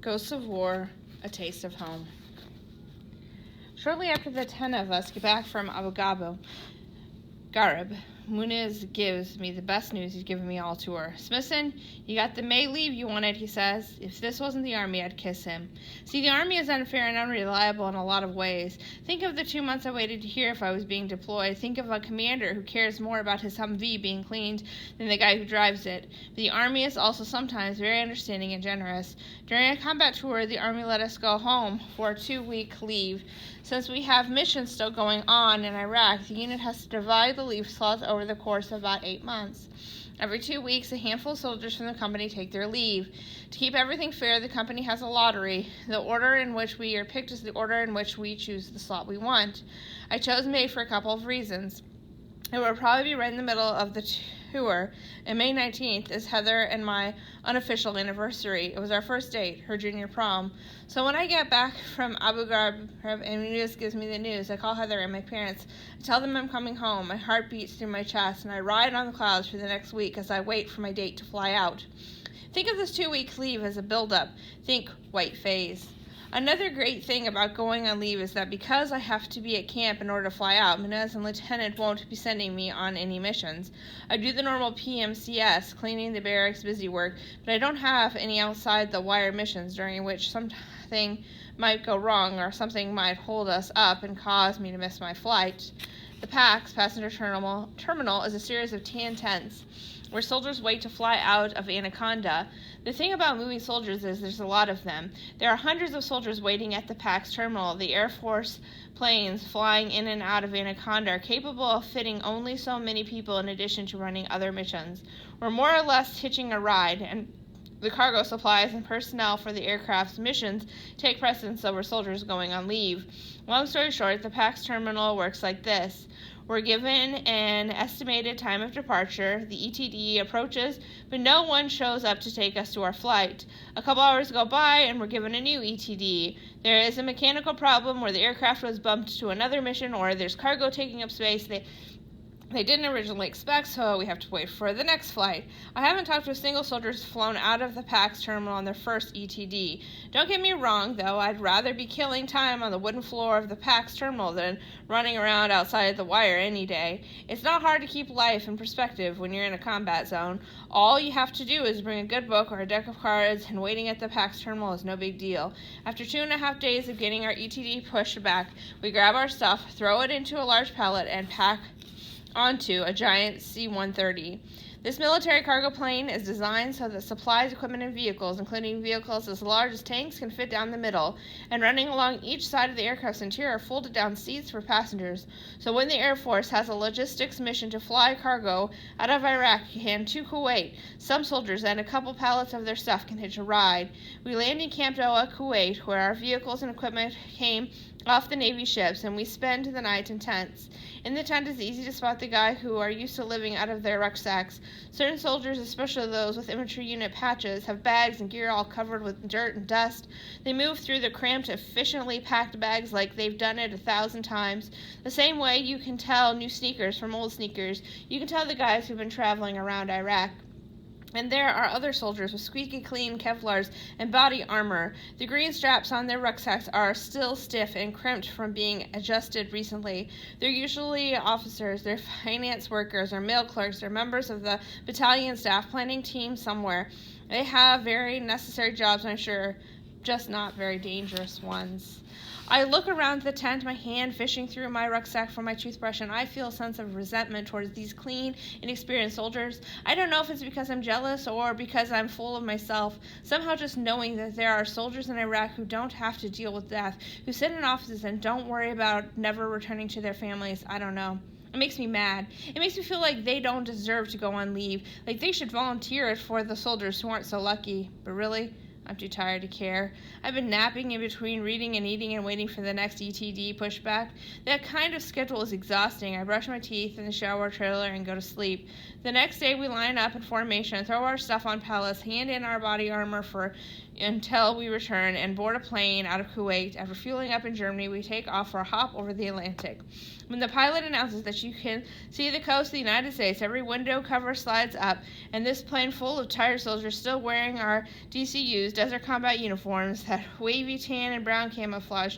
Ghosts of War, A Taste of Home. Shortly after the 10 of us get back from Abu Ghraib, Muniz gives me the best news he's given me all tour. Smithson, you got the May leave you wanted, he says. If this wasn't the Army, I'd kiss him. See, the Army is unfair and unreliable in a lot of ways. Think of the 2 months I waited to hear if I was being deployed. Think of a commander who cares more about his Humvee being cleaned than the guy who drives it. But the Army is also sometimes very understanding and generous. During a combat tour, the Army let us go home for a 2-week leave. Since we have missions still going on in Iraq, the unit has to divide the leave slots over the course of about 8 months. Every 2 weeks, a handful of soldiers from the company take their leave. To keep everything fair, the company has a lottery. The order in which we are picked is the order in which we choose the slot we want. I chose May for a couple of reasons. It will probably be right in the middle of the tour, and May 19th is Heather and my unofficial anniversary. It was our first date, her junior prom. So when I get back from Abu Ghraib and Muniz gives me the news, I call Heather and my parents. I tell them I'm coming home. My heart beats through my chest, and I ride on the clouds for the next week as I wait for my date to fly out. Think of this 2-week leave as a build-up. Think white phase. Another great thing about going on leave is that because I have to be at camp in order to fly out, Muniz and Lieutenant won't be sending me on any missions. I do the normal PMCS, cleaning the barracks, busy work, but I don't have any outside the wire missions during which something might go wrong or something might hold us up and cause me to miss my flight. The PAX, Passenger Terminal, is a series of tan tents where soldiers wait to fly out of Anaconda. The thing about moving soldiers is there's a lot of them. There are hundreds of soldiers waiting at the PAX terminal. The Air Force planes flying in and out of Anaconda are capable of fitting only so many people in addition to running other missions. We're more or less hitching a ride, and the cargo supplies and personnel for the aircraft's missions take precedence over soldiers going on leave. Long story short, the PAX terminal works like this. We're given an estimated time of departure. The ETD approaches, but no one shows up to take us to our flight. A couple hours go by, and we're given a new ETD. There is a mechanical problem where the aircraft was bumped to another mission, or there's cargo taking up space they didn't originally expect, so we have to wait for the next flight. I haven't talked to a single soldier who's flown out of the PAX terminal on their first ETD. Don't get me wrong, though. I'd rather be killing time on the wooden floor of the PAX terminal than running around outside the wire any day. It's not hard to keep life in perspective when you're in a combat zone. All you have to do is bring a good book or a deck of cards, and waiting at the PAX terminal is no big deal. After 2.5 days of getting our ETD pushed back, we grab our stuff, throw it into a large pallet, and pack onto a giant C-130. This military cargo plane is designed so that supplies, equipment, and vehicles, including vehicles as large as tanks, can fit down the middle, and running along each side of the aircraft's interior are folded down seats for passengers. So when the Air Force has a logistics mission to fly cargo out of Iraq and to Kuwait, some soldiers and a couple pallets of their stuff can hitch a ride. We land in Camp Doha, Kuwait, where our vehicles and equipment came off the Navy ships, and we spend the night in tents. In the tent, it's easy to spot the guys who are used to living out of their rucksacks. Certain soldiers, especially those with infantry unit patches, have bags and gear all covered with dirt and dust. They move through the cramped, efficiently packed bags like they've done it 1,000 times. The same way you can tell new sneakers from old sneakers, you can tell the guys who've been traveling around Iraq. And there are other soldiers with squeaky clean Kevlars and body armor. The green straps on their rucksacks are still stiff and crimped from being adjusted recently. They're usually officers, they're finance workers, or mail clerks, or members of the battalion staff planning team somewhere. They have very necessary jobs, I'm sure, just not very dangerous ones. I look around the tent, my hand fishing through my rucksack for my toothbrush, and I feel a sense of resentment towards these clean, inexperienced soldiers. I don't know if it's because I'm jealous or because I'm full of myself. Somehow just knowing that there are soldiers in Iraq who don't have to deal with death, who sit in offices and don't worry about never returning to their families, I don't know. It makes me mad. It makes me feel like they don't deserve to go on leave, like they should volunteer it for the soldiers who aren't so lucky. But really? I'm too tired to care. I've been napping in between reading and eating and waiting for the next ETD pushback. That kind of schedule is exhausting. I brush my teeth in the shower trailer and go to sleep. The next day we line up in formation, throw our stuff on pallets, hand in our body armor until we return, and board a plane out of Kuwait. After fueling up in Germany, we take off for a hop over the Atlantic. When the pilot announces that you can see the coast of the United States, every window cover slides up, and this plane full of tired soldiers still wearing our DCUs desert combat uniforms, that wavy tan and brown camouflage,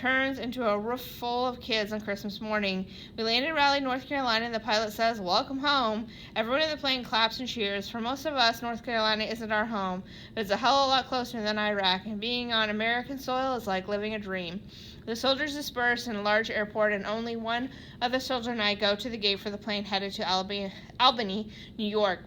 turns into a roof full of kids on Christmas morning. We land in Raleigh, North Carolina, and the pilot says, "Welcome home." Everyone in the plane claps and cheers. For most of us, North Carolina isn't our home, but it's a hell of a lot closer than Iraq, and being on American soil is like living a dream. The soldiers disperse in a large airport, and only one other soldier and I go to the gate for the plane headed to Albany, New York.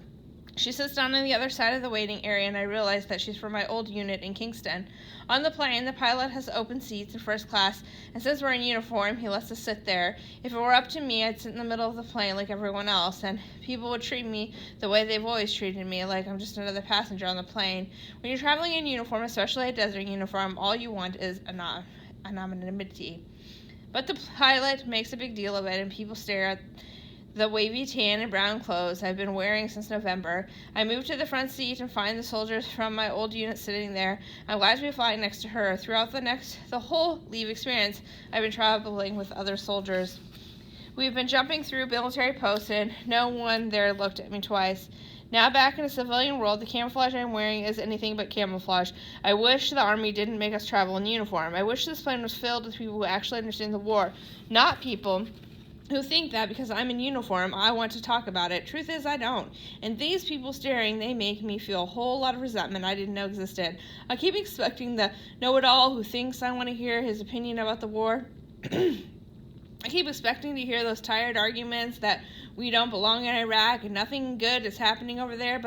She sits down on the other side of the waiting area, and I realize that she's from my old unit in Kingston. On the plane, the pilot has open seats in first class, and since we're in uniform, he lets us sit there. If it were up to me, I'd sit in the middle of the plane like everyone else, and people would treat me the way they've always treated me, like I'm just another passenger on the plane. When you're traveling in uniform, especially a desert uniform, all you want is anonymity. But the pilot makes a big deal of it, and people stare at the wavy tan and brown clothes I've been wearing since November. I move to the front seat and find the soldiers from my old unit sitting there. I'm glad to be flying next to her. Throughout the whole leave experience, I've been traveling with other soldiers. We've been jumping through military posts, and no one there looked at me twice. Now back in the civilian world, the camouflage I'm wearing is anything but camouflage. I wish the Army didn't make us travel in uniform. I wish this plane was filled with people who actually understand the war, not people who think that because I'm in uniform, I want to talk about it. Truth is, I don't. And these people staring, they make me feel a whole lot of resentment I didn't know existed. I keep expecting the know-it-all who thinks I want to hear his opinion about the war. I keep expecting to hear those tired arguments that we don't belong in Iraq and nothing good is happening over there,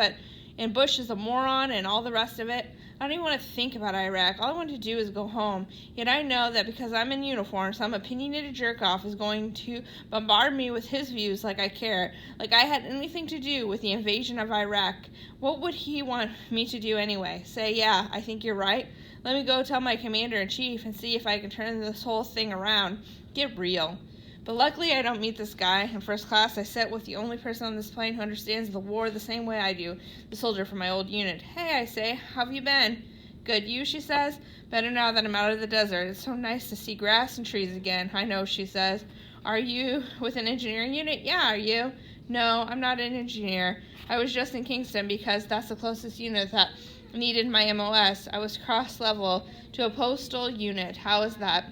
and Bush is a moron and all the rest of it. I don't even want to think about Iraq. All I want to do is go home. Yet I know that because I'm in uniform, some opinionated jerk-off is going to bombard me with his views like I care, like I had anything to do with the invasion of Iraq. What would he want me to do anyway? Say, yeah, I think you're right. Let me go tell my commander-in-chief and see if I can turn this whole thing around. Get real. But luckily I don't meet this guy. In first class, I sit with the only person on this plane who understands the war the same way I do, the soldier from my old unit. "Hey," I say, "how have you been?" "Good, you?" she says. "Better now that I'm out of the desert. It's so nice to see grass and trees again." "I know," she says. "Are you with an engineering unit?" "Yeah, are you?" "No, I'm not an engineer. I was just in Kingston because that's the closest unit that needed my MOS. I was cross-level to a postal unit. How is that?"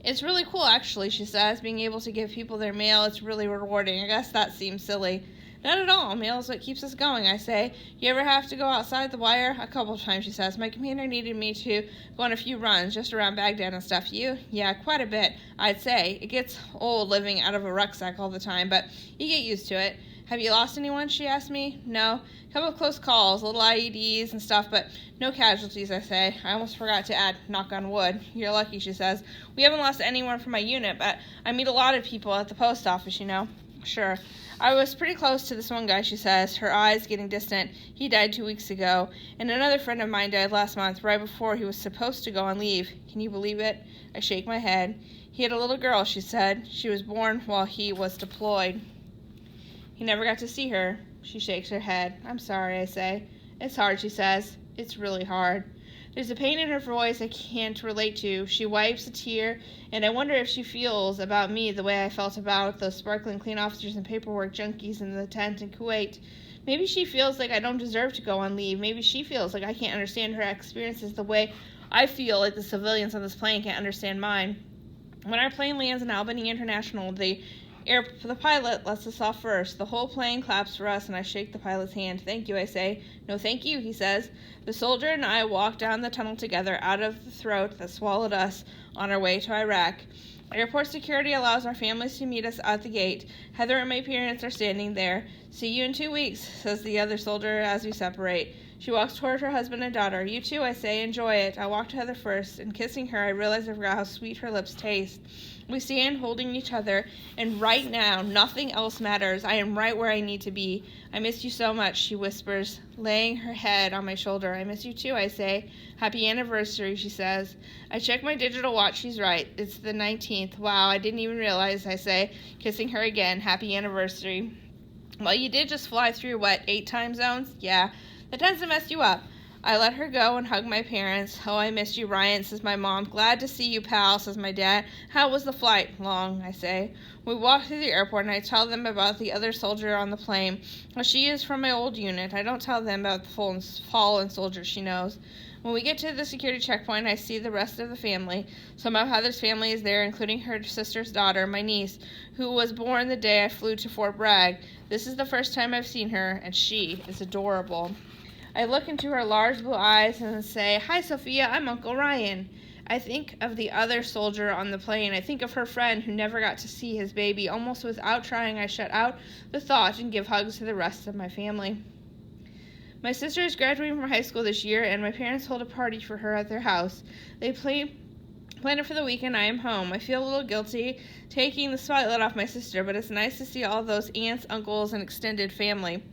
"It's really cool, actually," she says. "Being able to give people their mail, it's really rewarding." I guess that seems silly. "Not at all. Mail is what keeps us going," I say. "You ever have to go outside the wire?" "A couple of times," she says. "My commander needed me to go on a few runs just around Baghdad and stuff." "You?" "Yeah, quite a bit, I'd say. It gets old living out of a rucksack all the time, but you get used to it." "Have you lost anyone?" she asked me. "No. A couple of close calls, little IEDs and stuff, but no casualties," I say. I almost forgot to add, knock on wood. "You're lucky," she says. "We haven't lost anyone from my unit, but I meet a lot of people at the post office, you know." "Sure. I was pretty close to this one guy," she says, her eyes getting distant. "He died 2 weeks ago, and another friend of mine died last month, right before he was supposed to go on leave. Can you believe it?" I shake my head. "He had a little girl," she said. "She was born while he was deployed. He never got to see her." She shakes her head. "I'm sorry," I say. "It's hard," she says. "It's really hard." There's a pain in her voice I can't relate to. She wipes a tear, and I wonder if she feels about me the way I felt about those sparkling clean officers and paperwork junkies in the tent in Kuwait. Maybe she feels like I don't deserve to go on leave. Maybe she feels like I can't understand her experiences the way I feel like the civilians on this plane can't understand mine. When our plane lands in Albany International, the pilot lets us off first. The whole plane claps for us, and I shake the pilot's hand. "Thank you," I say. "No, thank you," he says. The soldier and I walk down the tunnel together out of the throat that swallowed us on our way to Iraq. Airport security allows our families to meet us at the gate. Heather and my parents are standing there. "See you in 2 weeks," says the other soldier as we separate. She walks toward her husband and daughter. "You too," I say. "Enjoy it." I walk to Heather first, and kissing her, I realize I forgot how sweet her lips taste. We stand holding each other, and right now, nothing else matters. I am right where I need to be. "I miss you so much," she whispers, laying her head on my shoulder. "I miss you too," I say. "Happy anniversary," she says. I check my digital watch. She's right. It's the 19th. "Wow, I didn't even realize," I say, kissing her again. "Happy anniversary." "Well, you did just fly through, 8 time zones?" "Yeah. That tends to mess you up. I let her go and hug my parents. "Oh, I missed you, Ryan," says my mom. "Glad to see you, pal," says my dad. "How was the flight?" "Long," I say. We walk through the airport and I tell them about the other soldier on the plane. Well, she is from my old unit. I don't tell them about the fallen soldier she knows. When we get to the security checkpoint, I see the rest of the family. Some of Heather's family is there, including her sister's daughter, my niece, who was born the day I flew to Fort Bragg. This is the first time I've seen her, and she is adorable. I look into her large blue eyes and say, "Hi, Sophia, I'm Uncle Ryan." I think of the other soldier on the plane. I think of her friend who never got to see his baby. Almost without trying, I shut out the thought and give hugs to the rest of my family. My sister is graduating from high school this year, and my parents hold a party for her at their house. They plan it for the weekend I am home. I feel a little guilty taking the spotlight off my sister, but it's nice to see all those aunts, uncles, and extended family.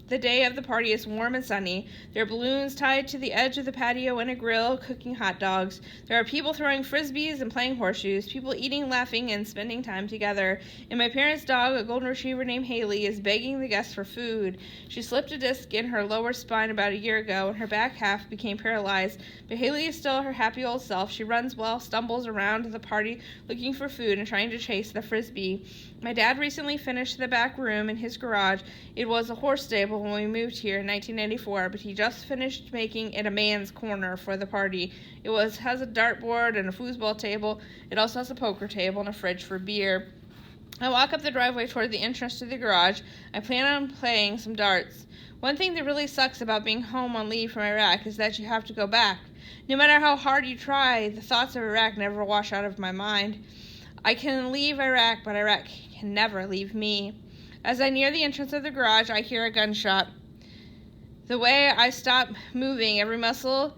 The day of the party is warm and sunny. There are balloons tied to the edge of the patio and a grill cooking hot dogs. There are people throwing frisbees and playing horseshoes, people eating, laughing, and spending time together. And my parents' dog, a golden retriever named Haley, is begging the guests for food. She slipped a disc in her lower spine about a year ago, and her back half became paralyzed. But Haley is still her happy old self. She runs well, stumbles around the party looking for food and trying to chase the frisbee. My dad recently finished the back room in his garage. It was a horse stable when we moved here in 1994, but he just finished making it a man's corner for the party. It has a dartboard and a foosball table. It also has a poker table and a fridge for beer. I walk up the driveway toward the entrance to the garage. I plan on playing some darts. One thing that really sucks about being home on leave from Iraq is that you have to go back. No matter how hard you try, the thoughts of Iraq never wash out of my mind. I can leave Iraq, but Iraq can never leave me. As I near the entrance of the garage, I hear a gunshot. The way I stop moving, every muscle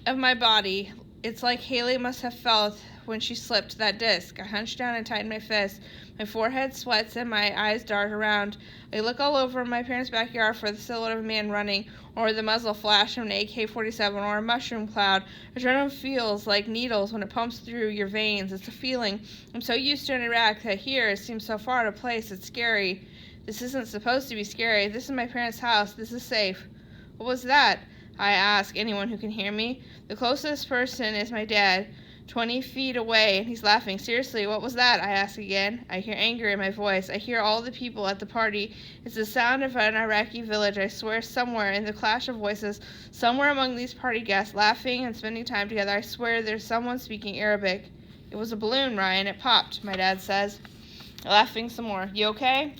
of my body, it's like Haley must have felt when she slipped that disc. I hunch down and tighten my fist. My forehead sweats and my eyes dart around. I look all over my parents' backyard for the silhouette of a man running, or the muzzle flash of an AK-47, or a mushroom cloud. Adrenaline feels like needles when it pumps through your veins. It's a feeling I'm so used to in Iraq that here it seems so far out of place. It's scary. This isn't supposed to be scary. This is my parents' house. This is safe. What was that? I ask anyone who can hear me. The closest person is my dad, 20 feet away, and he's laughing. Seriously, what was that? I ask again. I hear anger in my voice. I hear all the people at the party. It's the sound of an Iraqi village. I swear somewhere in the clash of voices, somewhere among these party guests, laughing and spending time together, I swear there's someone speaking Arabic. It was a balloon, Ryan. It popped, my dad says. Laughing some more. You okay?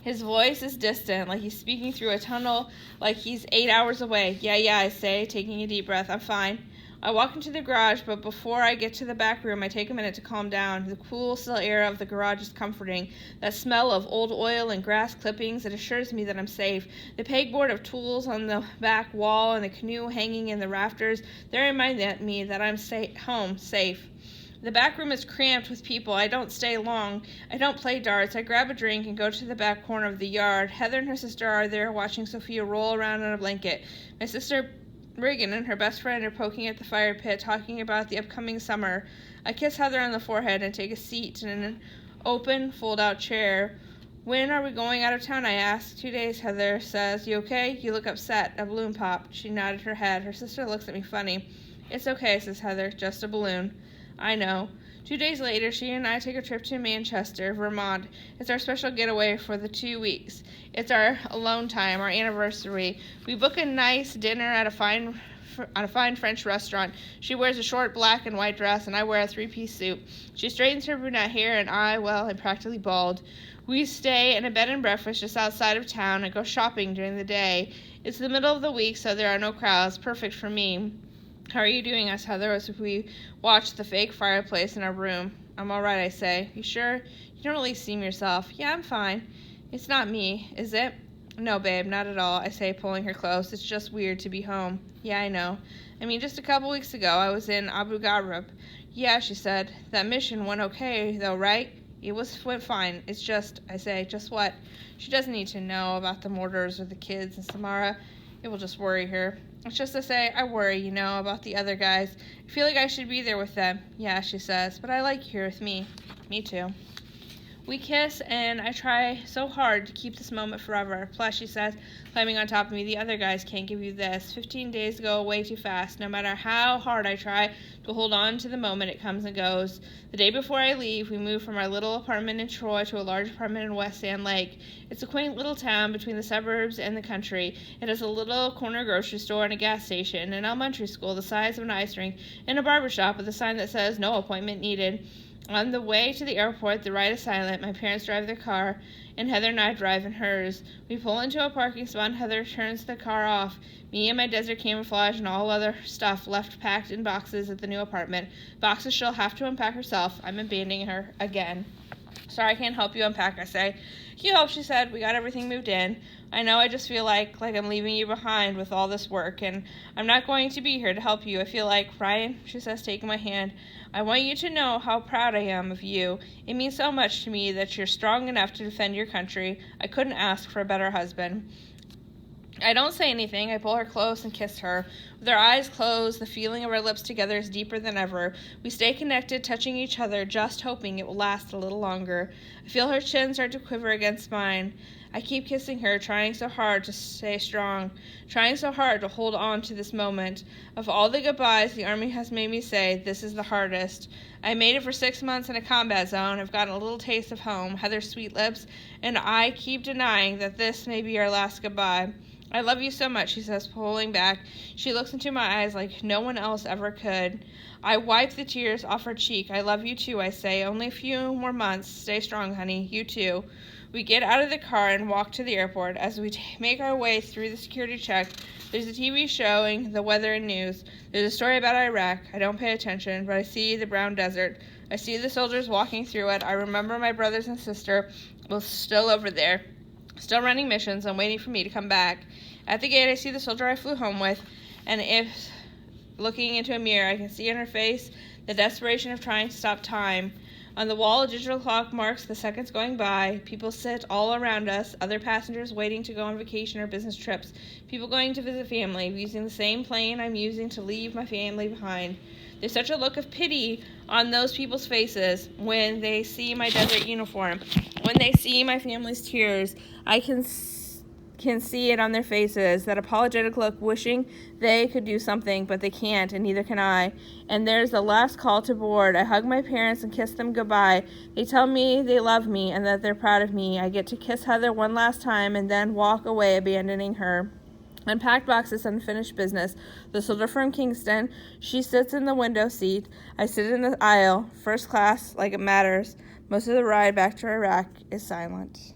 His voice is distant, like he's speaking through a tunnel, like he's 8 hours away. Yeah, I say, taking a deep breath. I'm fine. I walk into the garage, but before I get to the back room, I take a minute to calm down. The cool, still air of the garage is comforting. That smell of old oil and grass clippings, it assures me that I'm safe. The pegboard of tools on the back wall and the canoe hanging in the rafters, they remind me that I'm home, safe. The back room is cramped with people. I don't stay long. I don't play darts. I grab a drink and go to the back corner of the yard. Heather and her sister are there watching Sophia roll around in a blanket. My sister Regan and her best friend are poking at the fire pit, talking about the upcoming summer. I kiss Heather on the forehead and take a seat in an open, fold-out chair. When are we going out of town? I ask. 2 days, Heather says. You okay? You look upset. A balloon popped. She nodded her head. Her sister looks at me funny. It's okay, says Heather. Just a balloon. I know. 2 days later, she and I take a trip to Manchester, Vermont. It's our special getaway for the 2 weeks. It's our alone time, our anniversary. We book a nice dinner at a fine French restaurant. She wears a short black and white dress, and I wear a three-piece suit. She straightens her brunette hair, and I'm practically bald. We stay in a bed and breakfast just outside of town and go shopping during the day. It's the middle of the week, so there are no crowds. Perfect for me. How are you doing? Asked Heather as we watched the fake fireplace in our room. I'm all right, I say. You sure? You don't really seem yourself. Yeah, I'm fine. It's not me, is it? No, babe, not at all, I say, pulling her close. It's just weird to be home. Yeah, I know. I mean, just a couple weeks ago, I was in Abu Ghraib. Yeah, she said. That mission went okay, though, right? It went fine. It's just, I say, just what? She doesn't need to know about the mortars or the kids and Samara. It will just worry her. It's just to say, I worry, about the other guys. I feel like I should be there with them. Yeah, she says, but I like you here with me. Me too. We kiss, and I try so hard to keep this moment forever. Plus, she says, climbing on top of me, the other guys can't give you this. 15 days go way too fast. No matter how hard I try to hold on to the moment, it comes and goes. The day before I leave, we move from our little apartment in Troy to a large apartment in West Sand Lake. It's a quaint little town between the suburbs and the country. It has a little corner grocery store and a gas station, an elementary school the size of an ice rink, and a barber shop with a sign that says, "No appointment needed." On the way to the airport, the ride is silent. My parents drive their car, and Heather and I drive in hers. We pull into a parking spot, and Heather turns the car off. Me and my desert camouflage and all other stuff left packed in boxes at the new apartment. Boxes she'll have to unpack herself. I'm abandoning her again. Sorry, I can't help you unpack, I say. You help, she said. We got everything moved in. I know, I just feel like I'm leaving you behind with all this work, and I'm not going to be here to help you. I feel like, Ryan, she says, taking my hand, I want you to know how proud I am of you. It means so much to me that you're strong enough to defend your country. I couldn't ask for a better husband. I don't say anything. I pull her close and kiss her. With our eyes closed, the feeling of our lips together is deeper than ever. We stay connected, touching each other, just hoping it will last a little longer. I feel her chin start to quiver against mine. I keep kissing her, trying so hard to stay strong, trying so hard to hold on to this moment. Of all the goodbyes the Army has made me say, this is the hardest. I made it for 6 months in a combat zone. I've gotten a little taste of home, Heather's sweet lips, and I keep denying that this may be our last goodbye. I love you so much, she says, pulling back. She looks into my eyes like no one else ever could. I wipe the tears off her cheek. I love you too, I say. Only a few more months. Stay strong, honey. You too. We get out of the car and walk to the airport. As we make our way through the security check, there's a TV showing the weather and news. There's a story about Iraq. I don't pay attention, but I see the brown desert. I see the soldiers walking through it. I remember my brothers and sister both still over there, still running missions and waiting for me to come back. At the gate, I see the soldier I flew home with, and if looking into a mirror, I can see in her face the desperation of trying to stop time. On the wall, a digital clock marks the seconds going by. People sit all around us, other passengers waiting to go on vacation or business trips, people going to visit family, using the same plane I'm using to leave my family behind. There's such a look of pity on those people's faces when they see my desert uniform, when they see my family's tears. I can see it on their faces, that apologetic look, wishing they could do something, but they can't, and neither can I. And there's the last call to board. I hug my parents and kiss them goodbye. They tell me they love me and that they're proud of me. I get to kiss Heather one last time and then walk away, abandoning her. Unpacked boxes, unfinished business. The soldier from Kingston. She sits in the window seat. I sit in the aisle, first class, like it matters. Most of the ride back to Iraq is silent.